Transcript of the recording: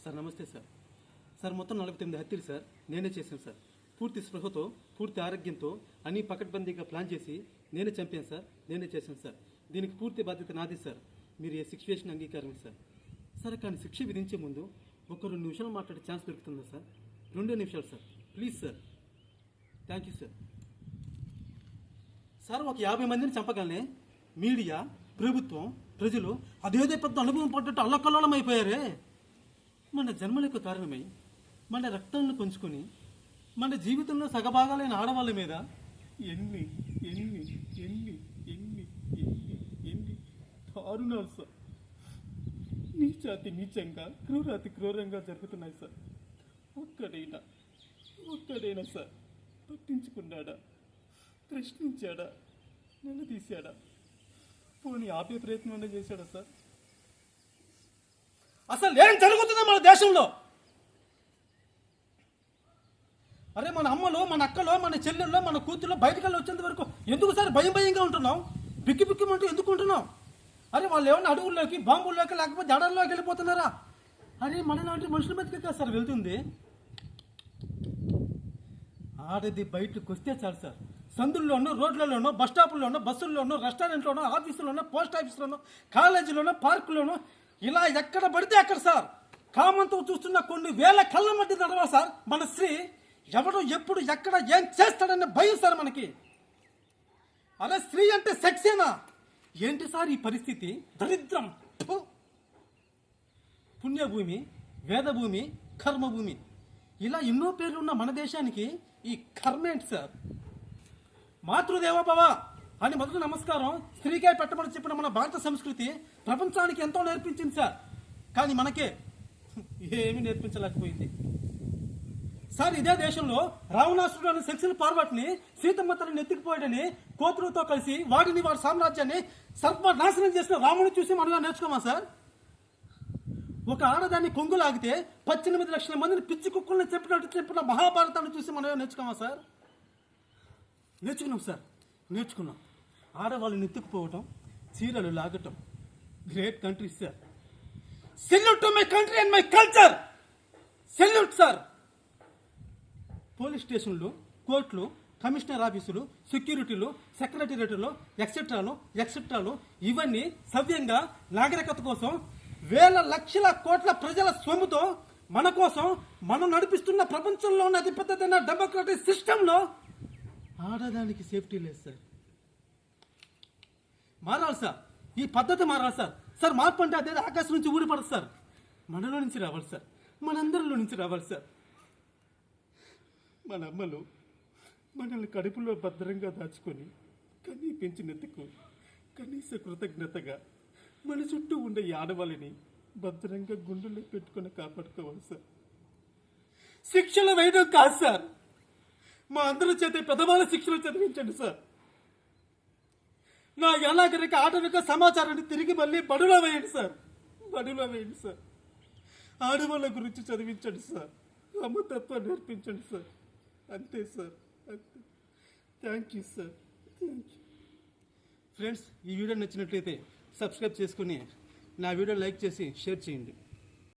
Sir నమస్తే sir. Sir మొత్తం 49 హత్యలు సార్ నేనే చేశాను సార్. పూర్తి స్పృహతో పూర్తి ఆరోగ్యంతో అన్ని పకడ్బందీగా ప్లాన్ చేసి నేనే చంపాను సార్. నేనే చేశాను సార్. దీనికి పూర్తి బాధ్యత నాది సార్. మీరు ఏ శిక్ష అంగీకారం సార్. సార్ కానీ శిక్ష విధించే ముందు ఒక 2 నిమిషాలు మాట్లాడే ఛాన్స్ దొరుకుతుందా సార్? 2 నిమిషాలు sir, please sir. Thank you sir. Sir ఒక 50 మందిని చంపగానే మీడియా, ప్రభుత్వం, ప్రజలు అదేదో పెద్ద అనుభవం పడ్డట్టు అల్లకల్లోలం అయిపోయారే. మన జన్మలకు కారణమై మన రక్తాలను పంచుకొని మన జీవితంలో సగభాగాలైన ఆడవాళ్ళ మీద ఎన్ని ఎన్ని ఎన్ని ఎన్ని ఎన్ని ఎన్ని దారుణాలు సార్, నీచాతి నీచంగా, క్రూరాతి క్రూరంగా జరుగుతున్నాయి సార్. ఒక్కడైనా సార్ పట్టించుకున్నాడా, ప్రశ్నించాడా, నిలదీశాడా, పోనీ ఆపే ప్రయత్నం చేశాడా సార్? అసలు ఏం జరుగుతుందో మన దేశంలో? అరే మన అమ్మలో, మన అక్కలో, మన చెల్లెల్లో, మన కూతుర్లో బయటకెళ్ళి వచ్చేంత వరకు ఎందుకు సార్ భయంగా ఉంటున్నాం? బిక్కిమంటూ ఎందుకు ఉంటున్నాం? అరే వాళ్ళు ఏమన్నా అడవుల్లోకి, బాంబుల్లోకి, లేకపోతే జడల్లోకి వెళ్ళిపోతున్నారా? అరే మన లాంటి మనుషుల మీదకి కదా సార్ వెళ్తుంది. ఆడది బయటకు వస్తే చాలు సార్, సందుల్లోనూ, రోడ్లలోనూ, బస్ స్టాపుల్లోనూ, బస్సుల్లోనూ, రెస్టారెంట్లోనూ, ఆఫీసుల్లోనూ, పోస్ట్ ఆఫీసులోనూ, కాలేజీలోనూ, పార్కుల్లోనూ, ఇలా ఎక్కడ పడితే అక్కడ సార్ కామంతో చూస్తున్న కొన్ని వేల కళ్ళ మధ్య నడవాలి సార్ మన స్త్రీ. ఎవడు ఎప్పుడు ఎక్కడ ఏం చేస్తాడనే భయం సార్ మనకి. అలా స్త్రీ అంటే సెక్సేనా ఏంటి సార్ ఈ పరిస్థితి? దరిద్రం. పుణ్యభూమి, వేదభూమి, కర్మభూమి, ఇలా ఎన్నో పేర్లు ఉన్న మన దేశానికి ఈ కర్మేంటి సార్? మాతృదేవోభవ అని మొదటి నమస్కారం స్త్రీకే పెట్టమని చెప్పిన మన భారత సంస్కృతి ప్రపంచానికి ఎంతో నేర్పించింది సార్. కానీ మనకే ఏమీ నేర్పించలేకపోయింది సార్. ఇదే దేశంలో రావణాసురుడు అనే సెక్షన్ ఫార్వర్డ్ని సీతమ్మ తనని ఎత్తుకుపోయాడని కోతులతో కలిసి వాడి సామ్రాజ్యాన్ని సర్వనాశనం చేసిన రాముని చూసి మనగా నేర్చుకోమా సార్? ఒక ఆడదాన్ని కొంగులాగితే 18 లక్షల మందిని పిచ్చి కుక్కల్ని చెప్పిన మహాభారతాన్ని చూసి మనగా నేర్చుకోమా సార్? నేర్చుకున్నాం సార్, నేర్చుకున్నాం. ఆడవాళ్ళని ఎత్తుకుపోవటం, చీరలు లాగటం. Great country sir. Salute to my country and my culture. Salute sir. Police స్టేషన్లు, కోర్టులు, కమిషనర్ ఆఫీసులు, సెక్యూరిటీలు, సెక్రటేరియట్లు, ఎక్సెట్రాలు ఇవన్నీ సవ్యంగా నాగరికత కోసం వేల లక్షల కోట్ల ప్రజల సొమ్ముతో మన కోసం మనం నడిపిస్తున్న ప్రపంచంలో ఉన్న అతిపెద్దదైన డెమోక్రటిక్ సిస్టంలో ఆడదానికి సేఫ్టీ లేదు సార్. మారాలి సార్, ఈ పద్ధతి మారాలి సార్. సార్ మార్పు అంటే అదే ఆకాశం నుంచి ఊడిపడదు సార్, మనలో నుంచి రావాలి సార్, మనందరిలో నుంచి రావాలి సార్. మన అమ్మలు మనల్ని కడుపులో భద్రంగా దాచుకొని కనీ పెంచినందుకు కనీస కృతజ్ఞతగా మన చుట్టూ ఉండే ఈ ఆడవాళ్ళని భద్రంగా గుండెల్లో పెట్టుకొని కాపాడుకోవాలి సార్. శిక్షలు వేయడం కాదు సార్, మా అందరి చేత పెద్దవాళ్ళ శిక్షలు చదివించండి సార్. నా ఎలాగరిక ఆటవిక సమాచారాన్ని తిరిగి మళ్ళీ బడిలో వేయండి సార్. ఆడవాళ్ళ గురించి చదివించండి సార్. అమ్మతత్వం నేర్పించండి సార్. అంతే సార్, అంతే. Thank you sir, thank you. Friends, ఈ వీడియో నచ్చినట్లయితే సబ్స్క్రైబ్ చేసుకుని నా వీడియో లైక్ చేసి షేర్ చేయండి.